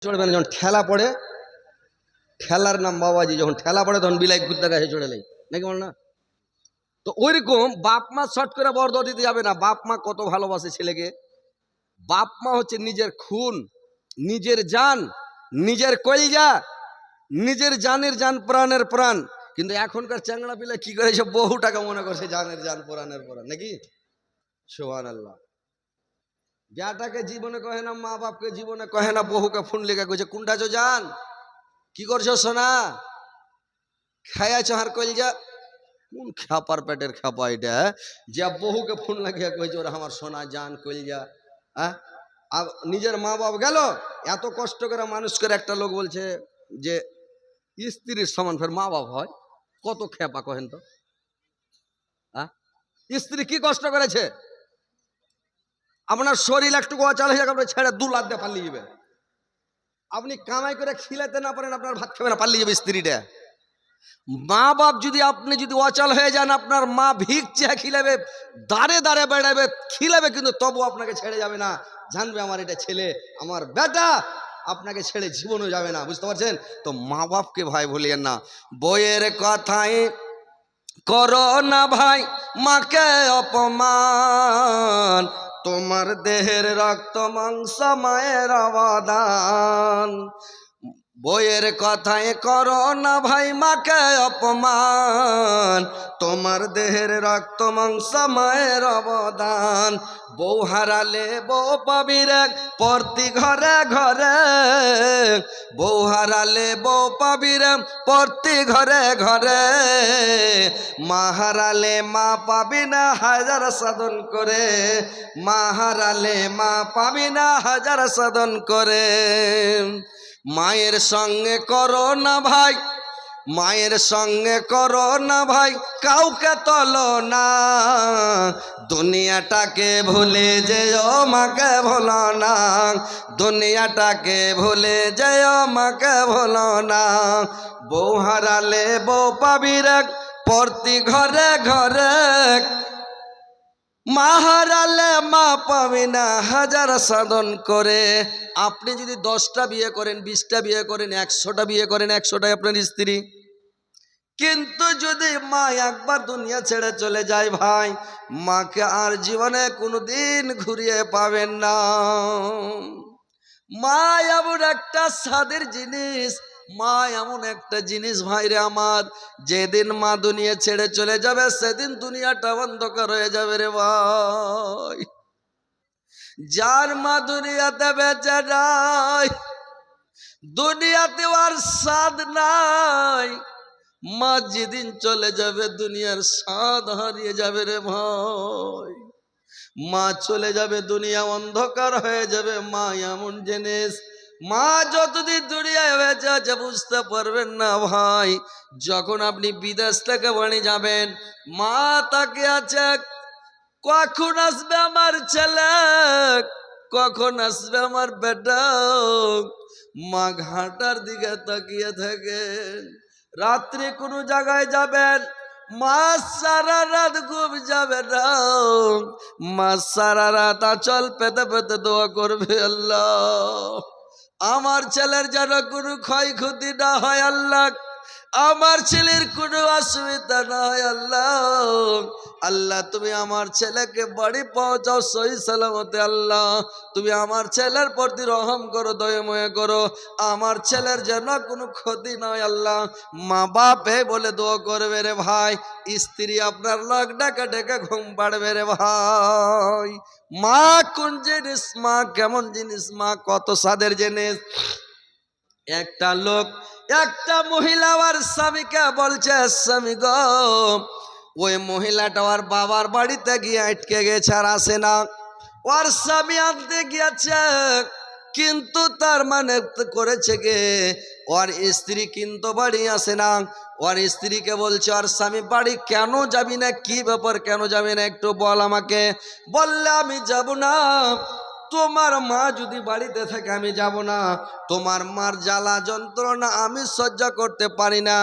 চড়বে না, যখন ঠেলা পড়ে, ঠেলার নাম বাবাজি, যখন ঠেলা পড়ে তখন বিলাই কুত্তা গাছে চড়ে লাই, নাকি বল না? তো ওইরকম বাপ মা শর্ট করে বরদোয়া দিতে যাবে না। বাপ মা কত ভালোবাসে ছেলেকে। বাপ মা হচ্ছে নিজের খুন, নিজের জান, নিজের কলিজা, নিজের জানের জান, প্রাণের প্রাণ। কিন্তু এখনকার চ্যাংড়া পিলা কি করেছে, বহু টাকা মনে করছে জানের জান, প্রাণের প্রাণ, নাকি? সুবহানাল্লাহ। বেটাকে জীবনে কহে না, মা বাপকে জীবনে কহে না, বহুকে ফোন লেখা কইছে কোনটা চো জান, কি করছো সোনা, খাইয়াছো হার কলিজা। কোন খ্যাপার পেটের খ্যাপা এটা, যে বহুকে ফোন লাগিয়ে কইছে ওরা আমার সোনা জান কলিজা। হ্যাঁ, নিজের মা বাপ গেল, এত কষ্ট করে মানুষ করে একটা লোক বলছে যে স্ত্রীর সমান ফের মা বাপ হয়। কত খ্যাপা কহেন তো। হ্যাঁ, স্ত্রী কি কষ্ট করেছে? আপনার শরীর একটুকু অচল হয়ে যাবে, আপনি ছেড়ে দু লাখ দিয়ে পালিয়ে যাবে। আপনি কামাই করে খিলাতে না পারেন, আপনার ভাত খাবে না, পালিয়ে যাবে স্ত্রীটা। মা বাপ যদি আপনি যদি অচল হয়ে যান, আপনার মা ভিক চেয়ে খিলাবে, দাঁড়ে দাঁড়ে বেড়াবে, খিলাবে, কিন্তু তবু আপনাকে ছেড়ে যাবে না। জানবে আমার এটা ছেলে, আমার বেটা, আপনাকে ছেড়ে জীবনও যাবে না। বুঝতে পারছেন তো? মা বাপকে ভাই ভুলিয়েন না। বইয়ের কথায় করো না ভাই মাকে অপমান, তোমার দেহের রক্ত মাংস মায়ের অবদান। বইয়ের কথায় করো না ভাই মাকে অপমান, তোমার দেহের রক্ত মাংস মায়ের অবদান। বউ হারালে বউ পাবি রে প্রতি ঘরে ঘরে, বউ হারালে বউ পাবি রে প্রতি ঘরে ঘরে, মা হারালে মা পাবি না হাজার সাধন করে, মা হারালে মা পাবি না হাজার সাধন করে। মায়ের সঙ্গে করো না ভাই, মায়ের সঙ্গে করো না ভাই কাউকে তলো না, দুনিয়াটাকে ভুলে যেও মাকে ভুলো না, দুনিয়াটাকে ভুলে যেও মাকে ভুলো না। বউ হারালে বউ পাবি রে প্রতি ঘরে ঘরে, মা হারালে মা পাবি না হাজার সাধন করে। আপনি যদি 10টা বিয়ে করেন, 20টা বিয়ে করেন, 100টা বিয়ে করেন, 100টাই আপনার স্ত্রী। কিন্তু যদি মা একবার দুনিয়া ছেড়ে চলে যায় ভাই, মাকে আর জীবনে কোনোদিন ঘুরিয়ে পাবেন না। মা এমন একটা স্বাদের জিনিস, মা এমন একটা জিনিস ভাইরে আমার, যেদিন মা দুনিয়া ছেড়ে চলে যাবে সেদিন দুনিয়াটা অন্ধকার হয়ে যাবে রে ভাই। যার মা দুনিয়াতে বেঁচে নাই, দুনিয়াতে আর স্বাদ নাই, মা যেদিন চলে যাবে দুনিয়ার স্বাদ হারিয়ে যাবে রে ভাই। মা চলে যাবে দুনিয়া অন্ধকার হয়ে যাবে। মা এমন জিনিস, মা যতদিন দুনিয়ায় বেঁচে আছে বুঝতে পারবেন না ভাই। যখন আপনি বিদেশ থেকে বাড়ি যাবেন, মা তাকে আছে কখন আসবে আমার ছেলে, কখন আসবে আমার বেটা। মা ঘাটার দিকে তাকিয়ে থাকেন। রাত্রে কোনো জায়গায় যাবেন, মা সারা রাত ঘুম যাবে না, মা সারা রাত আঁচল পেতে পেতে দোয়া করবে, আল্লাহ আমার ছেলের যেন কোনো ক্ষয়ক্ষতি না হয়, আল্লাহ আমার ছেলের কোনো অসুবিধা না হয়, আল্লাহ আল্লাহ তুমি আমার ছেলেকে বাড়ি পৌঁছাও সহি সালামতে। আল্লাহ তুমি আমার ছেলের প্রতি রহম করো, দয়াময় করো, আমার ছেলের যেন কোনো ক্ষতি নয়। আল্লাহ মা বাপে বলে দোয়া করবে রে ভাই। স্ত্রী আপনার লক ডাকা ডেকে ঘুম পাড়বে রে ভাই। মা কোন জিনিস, মা কেমন জিনিস, মা কত স্বাদের জিনিস। একটা লোক, একটা মহিলা আর স্বামীকে বলছে, স্বামী গো, ওই মহিলাটা ওর বাবার বাড়িতে গিয়ে আটকে গেছে আর আসে না। ওর স্বামী আনতে গিয়েছে, কিন্তু তার মানে করেছে গে ওর স্ত্রী কিন্তু বাড়ি আসে না। ওর স্ত্রীকে বলছে, ওর স্বামী বাড়ি কেন যাবি না, কি ব্যাপার কেন যাবি না একটু বল আমাকে। বললে আমি যাব না, তোমার মা যদি বাড়িতে থাকে আমি যাব না, তোমার মার জ্বালা যন্ত্রণা আমি সহ্য করতে পারি না।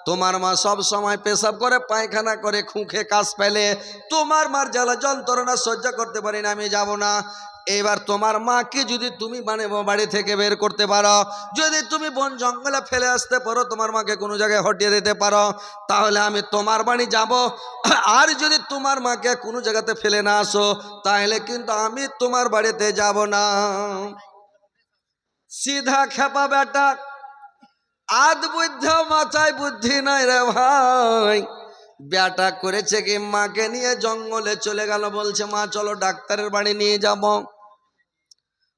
তোমার মা সব সময় পেশাব করে, পায়খানা করে, খুঁখে কাশ ফেলে, তোমার মার জ্বালা যন্ত্রণা সহ্য করতে পারি না, আমি যাব না। এবার তোমার মাকে যদি তুমি মানে বাড়ি থেকে বের করতে পারো, যদি তুমি বন জঙ্গলে ফেলে আসতে পারো, তোমার মাকে কোনো জায়গায় হটিয়ে দিতে পারো, তাহলে আমি তোমার বাড়ি যাব। আর যদি তোমার মাকে কোনো জায়গাতে ফেলে না আসো, তাহলে কিন্তু আমি তোমার বাড়িতে যাব না। সিধা খেপা বেটা, আদ বুদ্ধ মাথায় বুদ্ধি নাই রে ভাই। বেটা করেছে কি, মাকে নিয়ে জঙ্গলে চলে গেল, বলছে মা চলো ডাক্তারের বাড়ি নিয়ে যাব।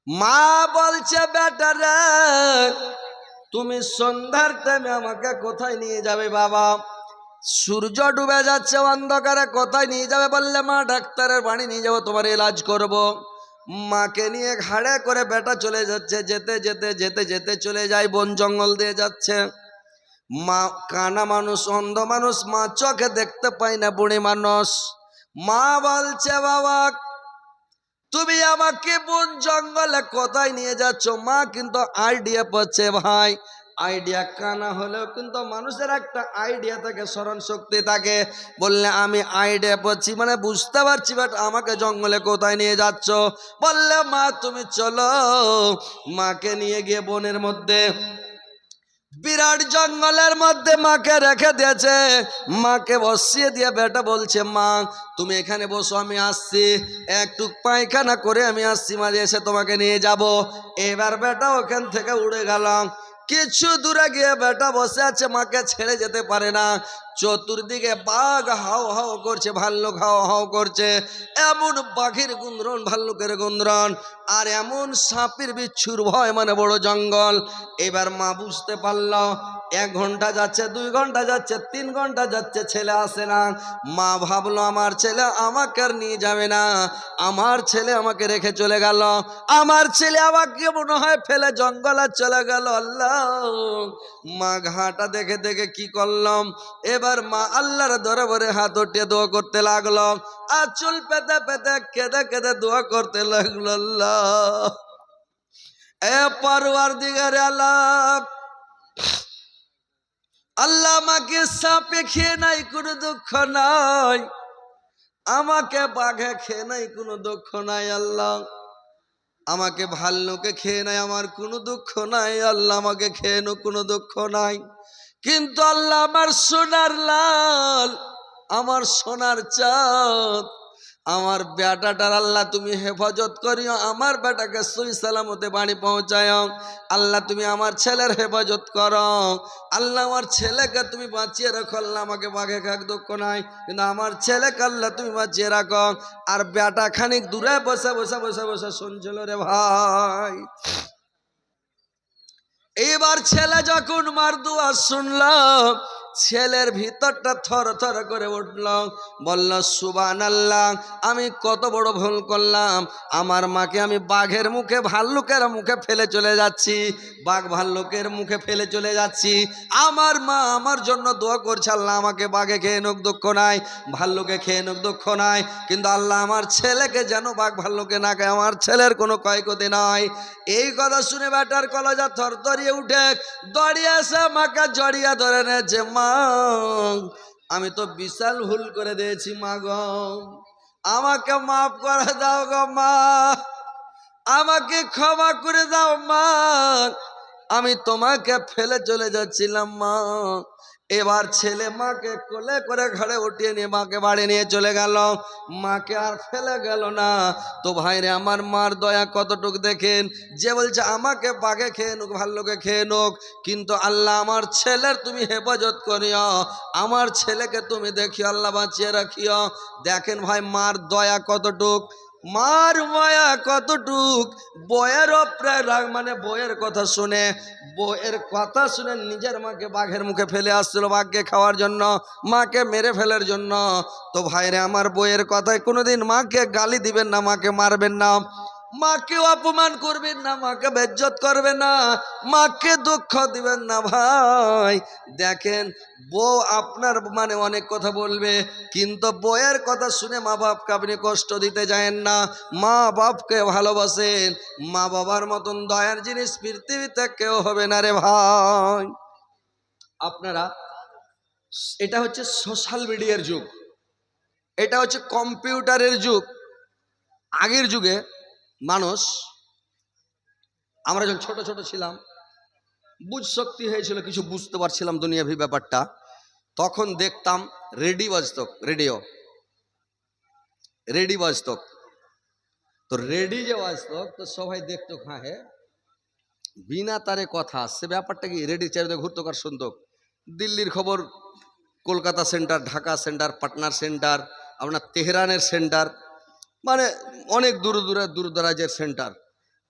মা বলছে বেটা রে, তুমি সন্ধ্যার টাইমে আমাকে কোথায় নিয়ে যাবে বাবা? সূর্য ডুবে যাচ্ছে, অন্ধকারে কোথায় নিয়ে যাবে? বললে মা ডাক্তারের বাড়ি নিয়ে যাবো, তোমার এলাজ করব। মাকে নিয়ে ঘাড়ে করে বেটা চলে যাচ্ছে, যেতে যেতে যেতে যেতে চলে যায়, বন জঙ্গল দিয়ে যাচ্ছে। মা কানা মানুষ, অন্ধ মানুষ, মা চোখে দেখতে পায় না, বুড়ি মানুষ। মা বলছে বাবা তুমি আমাকে বন জঙ্গলে কোথায় নিয়ে যাচ্ছ? মা কিন্তু আইডিয়া পাচ্ছে ভাই। আইডিয়া কানা হলেও কিন্তু মানুষের একটা আইডিয়া থাকে, স্মরণ শক্তি থাকে। বললে আমি আইডিয়া পাচ্ছি, মানে বুঝতে পারছি, বাট আমাকে জঙ্গলে কোথায় নিয়ে যাচ্ছ? বললে মা তুমি চলো। মাকে নিয়ে গিয়ে বনের মধ্যে, বিরাট জঙ্গলের মধ্যে মাকে রেখে দিয়েছে। মাকে বসিয়ে দিয়ে বেটা বলছে মা তুমি এখানে বসো, আমি আসছি, একটু পায়খানা করে আমি আসছি, মাঝে এসে তোমাকে নিয়ে যাব। এবার বেটা ওখান থেকে উড়ে গেলাম। কিছু দূরে গিয়ে বেটা বসে আছে, মাকে ছেড়ে যেতে পারে না। চতুর্দিকে বাঘ হাও হাও করছে, ভাল্লুক হাও হাও করছে, এমন বাঘের গুঞ্জন, ভাল্লুকের গুঞ্জন, আর এমন সাপের বিচ্ছুর ভয়, মানে বড় জঙ্গল। এবার মা বুঝতে পারল, 1 ঘন্টা যাচ্ছে, 2 ঘন্টা যাচ্ছে, 3 ঘন্টা যাচ্ছে, ছেলে আসে না। মা ভাবলো আমার ছেলে আমাকে আর নিয়ে যাবে না, আমার ছেলে আমাকে রেখে চলে গেল, আমার ছেলে আমাকে মনে হয় ফেলে জঙ্গলে চলে গেল। আল্লাহ, মা ঘাটা দেখে দেখে কি করলাম, এবার মা আল্লাহর দরবারে হাত উঠিয়ে দোয়া করতে লাগলো, আর চুল পেতে পেতে কেঁদে কেঁদে দোয়া করতে লাগলো, আল্লাহ এ পরওয়ারদিগারে আলম, আল্লাহ আমাকে সাপে খেয়ে নাই কোনো দুঃখ নাই, আমাকে বাঘে খেয়ে নাই কোনো দুঃখ নাই, আল্লাহ আমাকে ভাল্লুকে খেয়ে নাই আমার কোনো দুঃখ নাই, আল্লাহ আমাকে খেয়ে নো কোনো দুঃখ নাই। কিন্তু আল্লাহ আমার সোনার লাল, আমার সোনার চাঁদ, আমার বেটাটার আল্লাহ তুমি হেফাজত করিও, আমার বেটাকে সহি সালামতে বাড়ি পৌঁছায়। আল্লাহ তুমি আমার ছেলের হেফাজত করো, আল্লাহ আমার ছেলেকে তুমি বাঁচিয়ে রাখো। আল্লাহ আমাকে বাঘে খাক দুঃখ নাই, কিন্তু আমার ছেলেকে আল্লাহ তুমি বাঁচিয়ে রাখো। আর বেটা খানিক দূরে বসে বসে বসে বসে শুনছিল রে ভাই। এইবার ছেলে যখন মার দুয়া শুনলাম, ছেলের ভিতরটা থর থর করে উঠল, বলল সুবহানাল্লাহ, আমি কত বড় ভুল করলাম, আমার মাকে আমি বাঘের মুখে, ভাল্লুকের মুখে ফেলে চলে যাচ্ছি, বাঘ ভাল্লুকের মুখে ফেলে চলে যাচ্ছি। আমার মা আমার জন্য দোয়া করছে, আল্লাহ আমাকে বাঘে খেয়ে নোক দুঃখ নাই, ভাল্লুকে খেয়ে নোক দুঃখ নাই, কিন্তু আল্লাহ আমার ছেলেকে যেন বাঘ ভাল্লুকে না খায়, আমার ছেলের কোনো ক্ষয়ক্ষতি নাই। এই কথা শুনে বেটার কলেজা থরথরিয়ে উঠে দড়িয়ে এসে মাকে জড়িয়ে ধরে নেছে, মা আমি তো বিশাল ভুল করে দিয়েছি, মা গো আমাকে মাফ করে দাও গো মা, আমাকে ক্ষমা করে দাও মা, আমি তোমাকে ফেলে চলে যাচ্ছিলাম মা। এবার ছেলে মাকে কোলে করে ঘরে উঠিয়ে নিয়ে মাকে বাড়ি নিয়ে চলে গেল, মাকে আর ফেলে গেল না। তো ভাইরে আমার মার দয়া কতটুক দেখেন, যে বলছে আমাকে বাঘে খেয়ে নুক, ভাল্লুকে খেয়ে নুক, কিন্তু আল্লাহ আমার ছেলের তুমি হেফাজত করিও, আমার ছেলেকে তুমি দেখিও, আল্লাহ বাঁচিয়ে রাখিও। দেখেন ভাই মার দয়া কতটুক, মার মায়া কতটুক। বইয়ের মানে বইয়ের কথা শুনে, বইয়ের কথা শুনে নিজের মাকে বাঘের মুখে ফেলে আসছিল, বাঘকে খাওয়ার জন্য, মাকে মেরে ফেলার জন্য। তো ভাইরে আমার বইয়ের কথায় কোনোদিন মাকে গালি দিবেন না, মাকে মারবেন না, মাকে অপমান করবেন না, মাকে বেজ্জত করবেন না, মাকে দুঃখ দিবেন না ভাই। দেখেন বউ আপনার মানে অনেক কথা বলবে, কিন্তু বউয়ের কথা শুনে মা বাপকে আপনি কষ্ট দিতে যায়েন না, মা বাপকে ভালোবাসেন, মা বাবার মতন দয়ার জিনিস পৃথিবীতে কেউ হবে না রে ভাই। আপনারা, এটা হচ্ছে সোশ্যাল মিডিয়ার যুগ, এটা হচ্ছে কম্পিউটারের যুগ। আগের যুগে মানুষ, আমরা যখন ছোট ছোট ছিলাম, বুঝ শক্তি হয়েছিল, কিছু বুঝতে পারছিলাম দুনিয়াভি ব্যাপারটা, তখন দেখতাম রেডি বাজত, রেডি বাজত। তো রেডি যে বাজত তো সবাই দেখতো, হ্যাঁ হে বিনা তারে কথা আসছে, ব্যাপারটা কি? রেডি চারিদিকে ঘুরতো কার শুনতো, দিল্লির খবর, কলকাতা সেন্টার, ঢাকা সেন্টার, পাটনার সেন্টার, আপনার তেহরানের সেন্টার, মানে অনেক দূর দরাজের সেন্টার।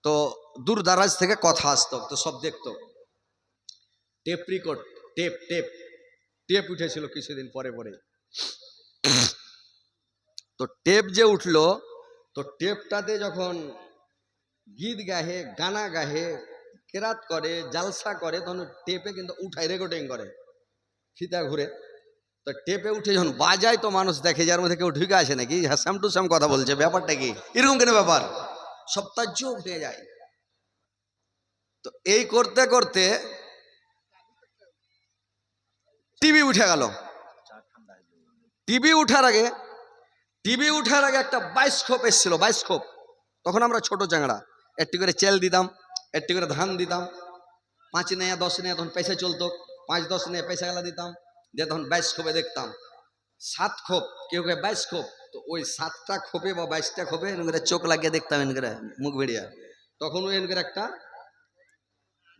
তো দূর দারাজ থেকে কথা আসতো, তো সব দেখতো। Tape record, tape tape tape উঠেছিল কিছুদিন পরে পরে। তো টেপ যে উঠলো, তো টেপটাতে যখন গীত গাহে, গানা গাহে, কেরাত করে, জালসা করে, তখন টেপে কিন্তু উঠায়, রেকর্ডিং করে, ফিতা ঘুরে। তো টেপে উঠে যখন বাজায় তো মানুষ দেখে যার মধ্যে কেউ ঢুকে আসে নাকি, হ্যাঁ স্যাম টু স্যাম কথা বলছে, ব্যাপারটা কি এরকম কেন ব্যাপার, সব তাজ্জব হয়ে যায়। তো এই করতে করতে টিভি উঠে গেল। টিভি উঠার আগে একটা বায়োস্কোপ এসেছিল, বায়োস্কোপ। তখন আমরা ছোট চাংড়া, একটি করে চেল দিতাম, একটি করে ধান দিতাম, 5 নেয়া 10 নেয়া তখন পয়সা চলতো, 5-10 নেয়া পয়সা গেলা দিতাম, দিয়ে তখন বায়োস্কোপে দেখতাম। 7 খোপ, কেউ কেউ 22 খোপ। তো ওই 7টা খোপে বা 22টা খোপে এনকে চোখ লাগিয়ে দেখতাম, এনকে মুখ বেরিয়া, তখন ওই এনকে একটা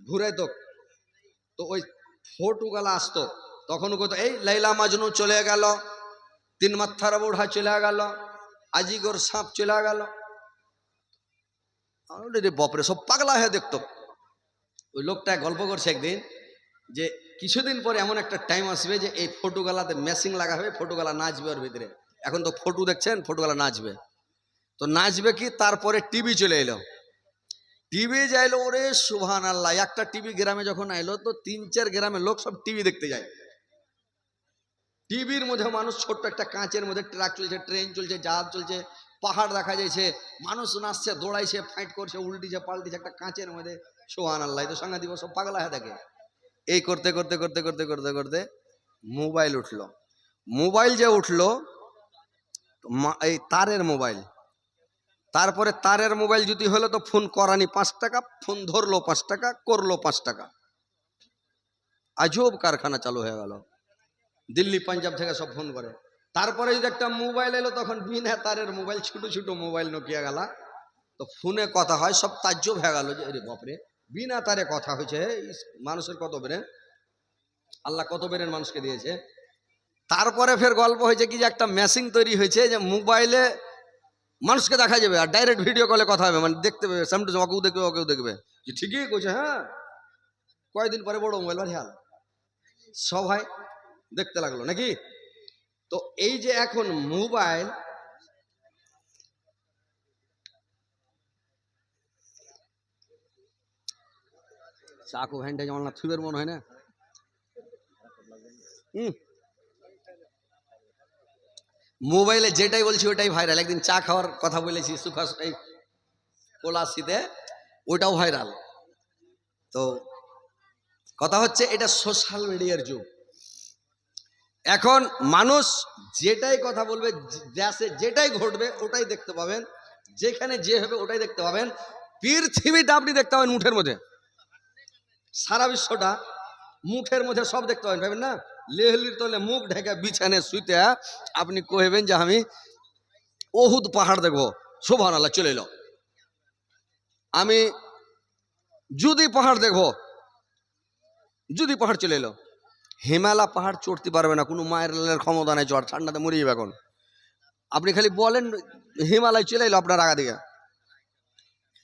ঘুরাইতো। তো ওই ফটোগুলা আসতো, তখন কত এই লাইলা মাজনু চলে গেল, 3 মাথার বুড়া চলে গেল, আজিগর সাপ চলে গেল, বাপরে সব পাগলা হয়ে দেখতো। ওই লোকটা গল্প করছে একদিন যে কিছুদিন পরে এমন একটা টাইম আসবে যে এই ফটোগুলাতে মেশিং লাগা হবে, ফটোগুলা নাচবে ওর ভিতরে। এখন তো ফটো দেখছেন, ফটোগুলা নাচবে। তো নাচবে কি, তারপরে টিভি চলে এলো, টিভি যাইলো, ওরে সুবহানাল্লাহ, একটা টিভি গ্রামে যখন আইলো তো 3-4 গ্রামের লোক সব টিভি দেখতে যায়। টিভির মধ্যে মানুষ, ছোট্ট একটা কাঁচের মধ্যে ট্রাক চলছে, ট্রেন চলছে, জাহাজ চলছে, পাহাড় দেখা যাচ্ছে, মানুষ নাচছে, দৌড়াইছে, ফাইট করছে, উল্টিছে পাল্টিছে একটা কাঁচের মধ্যে। সুবহানাল্লাহ, তো সঙ্গে দিব সব পাগলা হয়ে থাকে। এই করতে করতে করতে করতে করতে করতে মোবাইল উঠলো। মোবাইল যে উঠলো, এই তারের মোবাইল, তারপরে তারের মোবাইল যদি হলো তো ফোন করানি 5 টাকা, ফোন ধরলো 5 টাকা, করলো 5 টাকা। আজব কারখানা চালু হয়ে গেল, দিল্লি পাঞ্জাব থেকে সব ফোন করে। তারপরে যদি একটা মোবাইল এলো, তখন বিনা তারের মোবাইল, ছোট ছোট মোবাইল, নোকিয়া গেলা, তো ফোনে কথা হয়, সব তাজ্জব হয়ে গেল যে আরে বাপরে, বিনা তারে কথা হয়েছে, মানুষের কত ব্রেন, আল্লাহ কত ব্রেন মানুষকে দিয়েছে। তারপরে ফের গল্প হয়েছে কি যে একটা মেশিন তৈরি হয়েছে যে মোবাইলে মানুষকে দেখা যাবে আর ডাইরেক্ট ভিডিও কলে কথা হবে, মানে দেখতে পাবে, সামটু ওকেও দেখবে, ওকেও দেখবে, যে ঠিকই কইছে। হ্যাঁ, কয়েকদিন পরে বড় মোবাইল বাড়ি হাল, সবাই দেখতে লাগলো নাকি। তো এই যে এখন মোবাইল, চাকু ভ্যানটা যেমন না থুবের মনে হয় না। মোবাইলে যেটাই বলছি ওটাই ভাইরাল। একদিন চা খাওয়ার কথা বলেছি সুখাস, এই পলাশিতে, ওটাও ভাইরাল। তো কথা হচ্ছে এটা সোশ্যাল মিডিয়ার যুগ। এখন মানুষ যেটাই কথা বলবে, দেশে যেটাই ঘটবে ওটাই দেখতে পাবেন, যেখানে যে হবে ওটাই দেখতে পাবেন। পৃথিবীটা আপনি দেখতে পাবেন মুঠের মধ্যে, সারা বিশ্বটা মুঠের মধ্যে সব দেখতে পাবেন, পাবেন না। লেহলির তলে মুখ ঢেকে বিছানে শুইতে আপনি কইবেন যে আমি ওহুদ পাহাড় দেখবো, সুবহানাল্লাহ চলে এলো। আমি যদি পাহাড় দেখবো, যদি পাহাড় চলে এলো। হিমালয় পাহাড় চড়তে পারবে না, কোনো মায়ের লালের ক্ষমতা নেই, চড় ঠান্ডাতে মরে যাবে। এখন আপনি খালি বলেন হিমালয় চলে এলো আপনার আগা দিকে,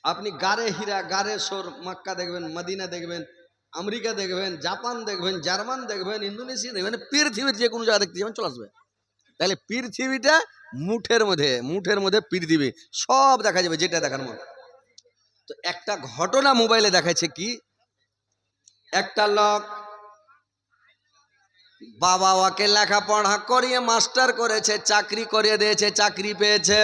আপনি গারে হীরা, গারে সোর, মক্কা দেখবেন, মদিনা দেখবেন, আমেরিকা দেখবেন, জাপান দেখবেন, জার্মান দেখবেন, ইন্দোনেশিয়া দেখবেন, পৃথিবীর যে কোনো জায়গা দেখতে যাবেন চলে আসবে। তাহলে পৃথিবীটা মুঠের মধ্যে, মুঠের মধ্যে পৃথিবী সব দেখা যাবে, যেটা দেখার মতো। তো একটা ঘটনা মোবাইলে দেখাচ্ছে কি, একটা লোক বাবা ওকে লেখাপড়া করিয়ে মাস্টার করেছে, চাকরি করিয়ে দিয়েছে, চাকরি পেয়েছে।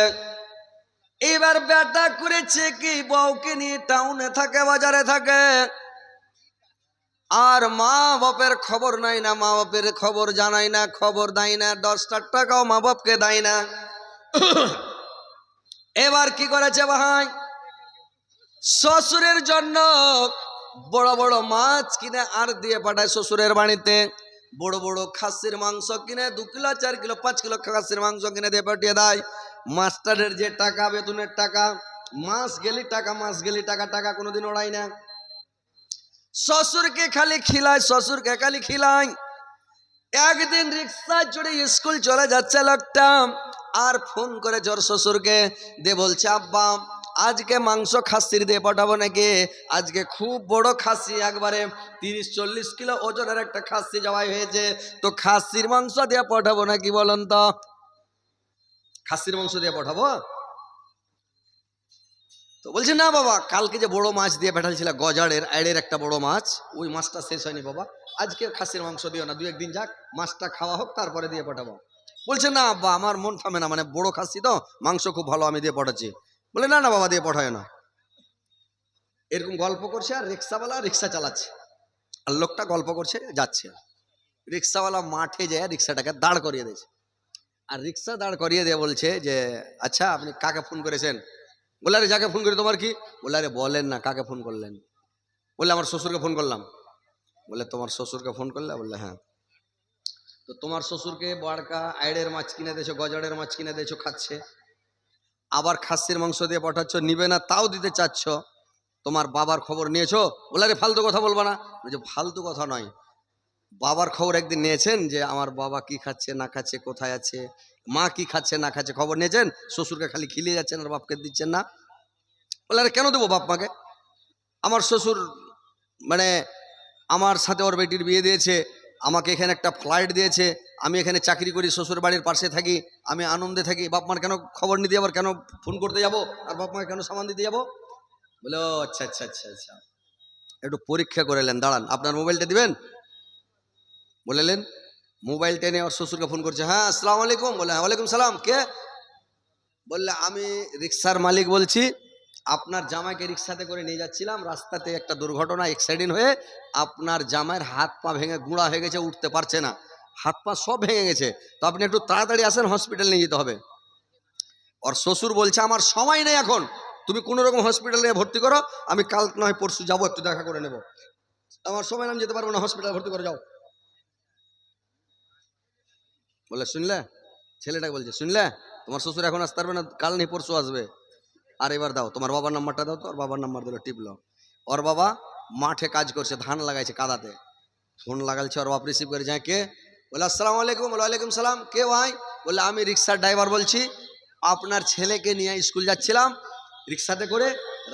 এবার বেটা করেছে কি, বউকে নিয়ে টাউনে থাকে, বাজারে থাকে, আর মা বাপের খবর নাই না, মা বাপের খবর জানাই না, খবর দেয় না, 10 টাকাও মা বাপকে দেয় না। এবার কি করেছে ভাই, শ্বশুরের জন্য বড় বড় মাছ কিনে আর দিয়ে পাঠায় শ্বশুরের বাড়িতে। বড় বড় খাসির মাংস কিনে 2 কিলো 4 কিলো 5 কিলো খাসির মাংস কিনে দিয়ে পাঠিয়ে দেয়। মাস্টারের যে টাকা, বেতনের টাকা, মাস গেলি টাকা, মাস গেলি টাকা, টাকা কোনোদিন ওড়াই না। শ্বশুরকে খালি খিলায়, শ্বশুরকে খালি খিলায়। একদিন রিক্সা চড়ে স্কুল চলে যাচ্ছে লোকটা, আর ফোন করে জোর শ্বশুরকে দিয়ে বলছে, আব্বা আজকে মাংস খাসির দিয়ে পাঠাবো নাকি? আজকে খুব বড় খাসি, একবারে 30-40 কিলো ওজনের একটা খাসি জবাই হয়েছে, তো খাসির মাংস দিয়ে পাঠাবো নাকি বলুন তো? খাসির মাংস দিয়ে পাঠাবো? তো বলছে না বাবা, কালকে যে বড় মাছ দিয়ে পাঠালছিল, গজাড়ের আড়ের একটা বড় মাছ, ওই মাছটা শেষ হয়নি বাবা, আজকে খাসির মাংস দিও না, 2-1 দিন যাক, মাছটা খাওয়া হোক, তারপরে দিয়ে পাঠাবো। বলছে না আব্বা, আমার মন থামে না, মানে বড় খাসি তো, মাংস খুব ভালো, আমি দিয়ে পাঠাচ্ছি। বলে না না বাবা, দিয়ে পাঠায় না। এরকম গল্প করছে, আর রিক্সাওয়ালা রিক্সা চালাচ্ছে, আর লোকটা গল্প করছে যাচ্ছে। রিক্সাওয়ালা মাঠে যায় রিক্সাটাকে দাঁড় করিয়ে দিয়েছে, আর রিক্সা দাঁড় করিয়ে দিয়ে বলছে যে, আচ্ছা আপনি কাকে ফোন করেছেন? বলে আরে যাকে ফোন করি তোমার কি? বলে আরে বলেন না কাকে ফোন করলেন? বললে আমার শ্বশুরকে ফোন করলাম। বলে তোমার শ্বশুরকে ফোন করলে? বললে হ্যাঁ। তো তোমার শ্বশুরকে বড়কা আইড়ের মাছ কিনে দিয়েছো, গজাড়ের মাছ কিনে দিয়েছো, খাচ্ছে, আবার খাসির মাংস দিয়ে পাঠাচ্ছ, নিবে না তাও দিতে চাচ্ছ, তোমার বাবার খবর নিয়েছো? বলে আরে ফালতু কথা বলবা না। যে ফালতু কথা নয়, বাবার খবর একদিন নিয়েছেন যে আমার বাবা কি খাচ্ছে না খাচ্ছে, কোথায় আছে, মা কি খাচ্ছে না খাচ্ছে, খবর নিয়েছেন? শ্বশুরকে খালি খিলিয়ে যাচ্ছেন আর বাপকে দিচ্ছেন না। বলে আরে কেন দেবো বাপ মাকে? আমার শ্বশুর মানে আমার সাথে ওর বেটির বিয়ে দিয়েছে, আমাকে এখানে একটা ফ্লাইট দিয়েছে, আমি এখানে চাকরি করি, শ্বশুর বাড়ির পাশে থাকি, আমি আনন্দে থাকি, বাপ মার কেন খবর নিতে যাবো, কেন ফোন করতে যাব, আর বাপ মাকে কেন সামান দিতে যাবো? বলে ও আচ্ছা আচ্ছা আচ্ছা আচ্ছা, একটু পরীক্ষা করে নেন, দাঁড়ান আপনার মোবাইলটা দিবেন। বলেলেন, মোবাইলটা নিয়ে ওর শ্বশুরকে ফোন করছে। হ্যাঁ আসসালামু আলাইকুম। বলে হ্যাঁ ওয়ালাইকুম সালাম, কে? বললে আমি রিক্সার মালিক বলছি, আপনার জামাইকে রিক্সাতে করে নিয়ে যাচ্ছিলাম, রাস্তাতে একটা দুর্ঘটনা, অ্যাক্সিডেন্ট হয়ে আপনার জামাইয়ের হাত পা ভেঙে গুঁড়া হয়ে গেছে, উঠতে পারছে না, হাত পা সব ভেঙে গেছে, তো আপনি একটু তাড়াতাড়ি আসেন, হসপিটাল নিয়ে যেতে হবে। ওর শ্বশুর বলছে আমার সময় নেই এখন, তুমি কোনো রকম হসপিটালে নিয়ে ভর্তি করো, আমি কাল নয় পরশু যাবো, একটু দেখা করে নেব, আমার সময় আমি যেতে পারবো না, হসপিটালে ভর্তি করে যাও। বলে শুনলে, ছেলেটাকে বলছে শুনলে, তোমার শ্বশুর এখন আসতে পারবে না, কাল নেই পরশু আসবে, আর এবার দাও তোমার বাবার নাম্বারটা দাও। তো ওর বাবার নাম্বার দিল, টিপলো। ওর বাবা মাঠে কাজ করছে, ধান লাগাইছে কাদাতে, ফোন লাগালছে, ওর বাপ রিসিভ করে যায়, কে? বলে আসসালামু আলাইকুম। বলে ওয়ালাইকুম সালাম, কে ভাই? বলে আমি রিক্সার ড্রাইভার বলছি, আপনার ছেলেকে নিয়ে স্কুল যাচ্ছিলাম রিক্সাতে করে,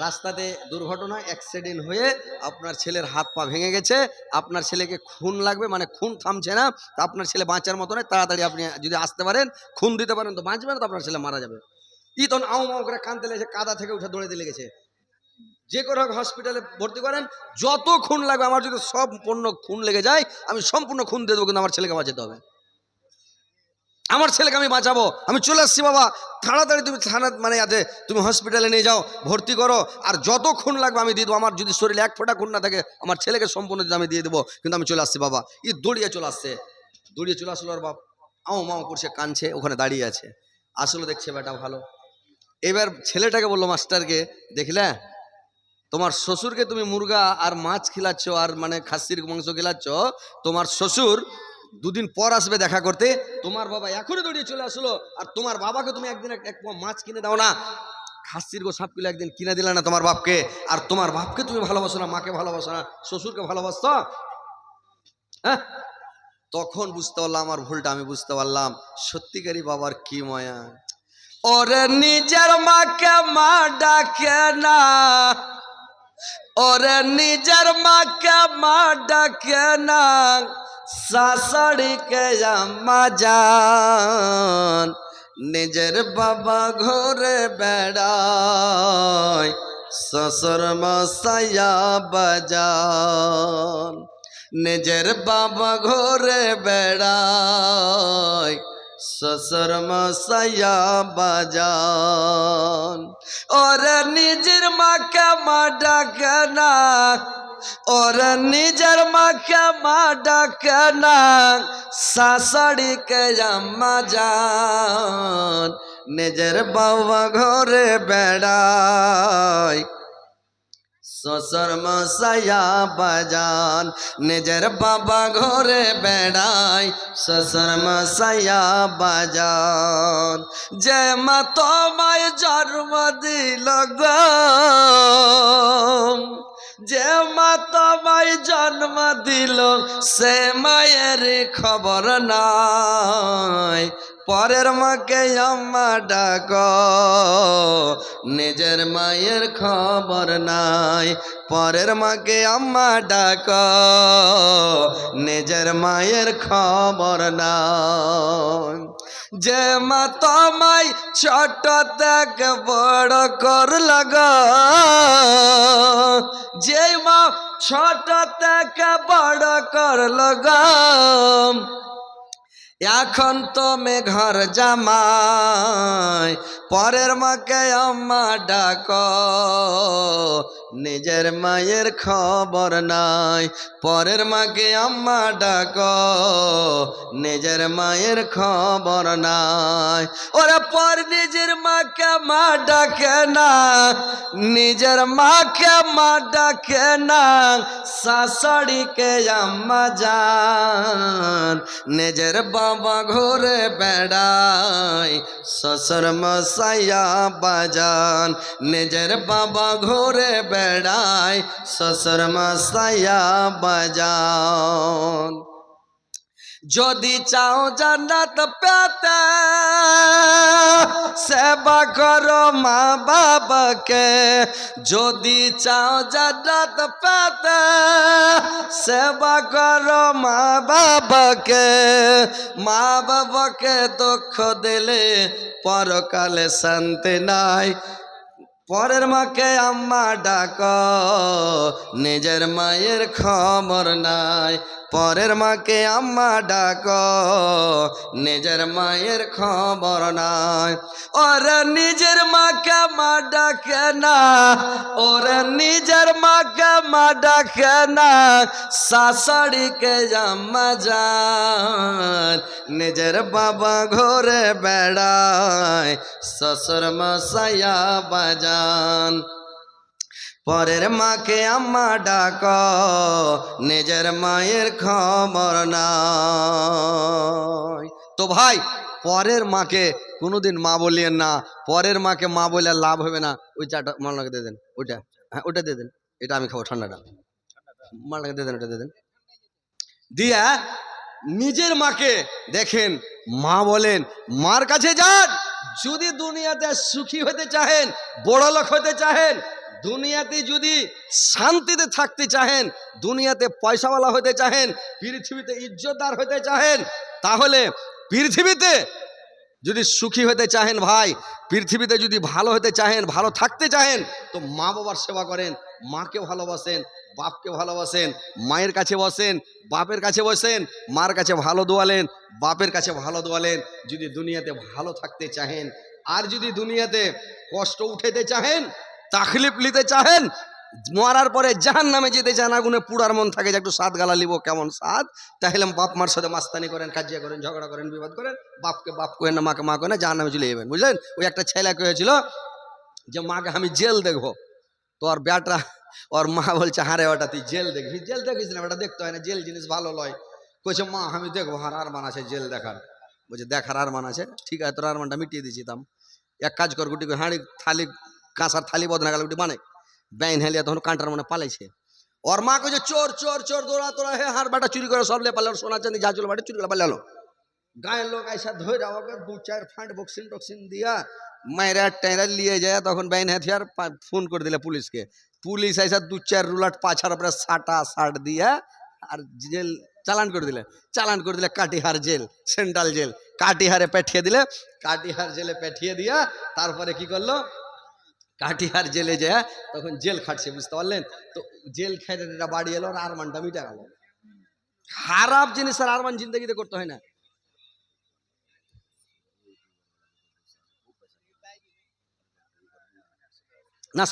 রাস্তাতে দুর্ঘটনা অ্যাক্সিডেন্ট হয়ে আপনার ছেলের হাত পা ভেঙে গেছে, আপনার ছেলেকে খুন লাগবে, মানে খুন থামছে না, তা আপনার ছেলে বাঁচার মতো নয়, তাড়াতাড়ি আপনি যদি আসতে পারেন, খুন দিতে পারেন তো বাঁচবে না, তো আপনার ছেলে মারা যাবে। ই তখন আউ মাউ করে কাঁদতে লেগেছে, কাদা থেকে উঠে দৌড়ে লেগেছে, যে কোনো হসপিটালে ভর্তি করেন, যত খুন লাগবে, আমার যদি সম্পূর্ণ খুন লেগে যায় আমি সম্পূর্ণ খুন দিয়ে দেবো, কিন্তু আমার ছেলেকে বাঁচাতে হবে, আমার ছেলেকে আমি বাঁচাবো, আমি চলে আসছি বাবা, তাড়াতাড়ি তুমি থানা মানে আছে, তুমি হসপিটালে নিয়ে যাও, ভর্তি করো, আর যত খুন লাগবে আমি দিয়ে দেবো, আমার যদি শরীরে এক ফোঁটা খুন না থাকে, আমার ছেলেকে সম্পূর্ণ আমি দিয়ে দেবো, কিন্তু আমি চলে আসছি বাবা। ই দৌড়িয়ে চলে আসছে, দৌড়িয়ে চলে আসলো, আর বাপ আও মাও করছে, কাঁদছে, ওখানে দাঁড়িয়ে আছে, আসলে দেখছে বেটা ভালো। এবার ছেলেটাকে বললো মাস্টারকে, দেখলে তোমার শ্বশুরকে তুমি মুরগা আর মাছ খিলাচ্ছ, আর মানে খাসির মাংস খিলাচ্ছ, তোমার শ্বশুর 2 দিন পর আসবে দেখা করতে, তোমার বাবা এখনই দৌড়িয়ে চলে আসলো, আর তোমার বাবাকে তুমি একদিন এক পোয়া মাছ কিনে দাও না, খাসির গো 7 কিলো একদিন কিনে দিলে না তোমার বাপকে, আর তোমার বাপকে তুমি ভালোবাসো না, মাকে ভালোবাসো না, শ্বশুরকে ভালোবাসতো, হ্যাঁ? তখন বুঝতে পারলাম আমার ভুলটা, আমি বুঝতে পারলাম সত্যিকারই বাবার কি মায়া। ওরে নিজের মাকে মা ডাকে না, ওরে নিজের মাকে মা ডাকে না, শাশুড়িকে আম্মা জান, নিজের বাবা ঘরে বেড়ায়, শ্বশুর মশাইয়া বাজান, নিজের বাবা ঘরে বেড়ায়, শ্বশুর মশাইয়া বাজান। ওরে নিজের মাকে মা ডাকে না, ওরে নিজের মাকে মা ডাকে না, শাশুড়িকে আম্মা জান, নিজের বাবা ঘরে বেড়ায়, শ্বশুর মশাইয়া বাজান নিজের বাবা ঘরে বেড়ায় শ্বশুর মশাইয়া বাজান যে মা তোমায় জন্ম দিল গো যে মা তোমায় জন্ম দিল সে মায়ের খবর নাই পরের মাকে আম্মা ডাক নিজের মায়ের খবর নাই পরের মাকে আম্মা ডাক নিজের মায়ের খবর নাই যে মা তোমায় ছোট থেকে বড় করল গো যে মা ছোট থেকে বড় করল গো এখন তুমি ঘর জামাই পরের মাকে আম্মা ডাক নিজের মায়ের খবর নাই পরের মাকে আম্মা ডাক নিজের মায়ের খবর নাই ওরা পর নিজের মাকে মা ডাকে না নিজের মাকে মা ডাকে না শাশুড়িকে আম্মা জান নিজের বাবা ঘরে বেড়ায় শ্বশুর মশাইয়া বাজান নিজের বাবা ঘরে বেড়ায় শ্বশুর মশাইয়া বাজান যদি চাও জান্নাত পেতে সেবা করো মা বাবাকে যদি চাও জান্নাত পেতে সেবা করো মা বাবাকে মা বাবাকে দুঃখ দিলে পরকালে শান্তি নাই পরের মাকে আম্মা ডাক নিজের মায়ের খবর নাই পরের মাকে আম্মা ডাক নিজের মায়ের খবর নাই ওরে নিজের মাকে মা ডাকে না ওরে নিজের মাকে মা ডাকে না শাশুড়িকে আম্মা জান নিজের বাবা ঘরে বেড়ায় শ্বশুর মশাইয়া বাজান পরের মাকে আম্মা ডাক নিজের মায়ের খবর নাই তো ভাই পরের মাকে কোনোদিন মা বলিয়েন না পরের মাকে মা বলে লাভ হবে না ওই চাটা মালনাকে দিয়ে দেন ওইটা হ্যাঁ ওইটা দিয়ে দেন এটা আমি খাবো ঠান্ডাটা মালনাকে দিয়ে দেন ওটা দিয়ে দেন দিয়া নিজের মাকে দেখেন মা বলেন মার কাছে যান যদি দুনিয়াতে সুখী হতে চাহেন বড় লোক হতে চাহেন দুনিয়াতে যদি শান্তিতে থাকতে চাহেন দুনিয়াতে পয়সাওয়ালা হতে চাহেন পৃথিবীতে ইজ্জতদার হতে চাহেন তাহলে পৃথিবীতে যদি সুখী হতে চাহেন ভাই পৃথিবীতে যদি ভালো হতে চাহেন ভালো থাকতে চাহেন তো মা বাবার সেবা করেন মাকে ভালোবাসেন বাপকে ভালোবাসেন মায়ের কাছে বসেন বাপের কাছে বসেন মার কাছে ভালো দোয়ালেন বাপের কাছে ভালো দোয়ালেন যদি দুনিয়াতে ভালো থাকতে চাহেন আর যদি দুনিয়াতে কষ্ট উঠাতে চাহেন তাকলিফ নিতে চাহেন মরার পরে জাহান্নামে যেতে চান আগুনে পুড়ার মন থাকে যে একটু স্বাদ গালা লিব কেমন স্বাদ তাহলে বাপ মার সাথে মাস্তানি করেন কাজিয়া করেন ঝগড়া করেন বিবাদ করেন বাপকে বাপ করেন না মাকে মা করেন না জাহান্নামে চলে যাবেন বুঝলেন ওই একটা ছেলে হয়েছিল যে মাকে আমি জেল দেখবো তো আর বেটা ওর মা বলছে হারে ওটা তুই জেল দেখবি জেল দেখিস না ওটা দেখতে হয় না জেল জিনিস ভালো লয় কইছে মা আমি দেখবো আর মান আছে জেল দেখার বলছে দেখার আর মান আছে ঠিক আছে তোর আর মানটা মিটিয়ে দিয়েছি তাম এক কাজ কর গুটি হাঁড়ি থালি কাঁসার থালি বদনা গেল গুটি বানে ব্যান হেলিয়া তখন কাঁটার মনে পালাইছে ওর মা কইছে চোর চোর চোর দৌড়া তোরা হে হার বাটা চুরি করে সব লে পারলো সোনা চাঁদি যা চুল বাটে চুরি করে পালালো গায়ের লোক আইসা ধরে ওকে দু চার ফাঁট বক্সিন টক্সিন দিয়া মায়েরা টেরা নিয়ে যায় তখন ব্যান হাতিয়ার ফোন করে দিলে পুলিশকে পুলিশ আইসা দু চার রুলাট পাছার উপরে সাটা শার্ট দিয়া আর জেল চালান করে দিলে কাটিহার জেল সেন্ট্রাল জেল কাটিহারে পাঠিয়ে দিলে কাটিহার জেলে পাঠিয়ে দিয়া তারপরে কি করলো কাটিহার জেলে যায় তখন জেল খাটছে বুঝতে পারলেন তো জেল খেটে বাড়ি এলো আর আরমানটা মিটে গেল খারাপ জিনিস আর আরমান জিন্দগিতে করতে হয় না না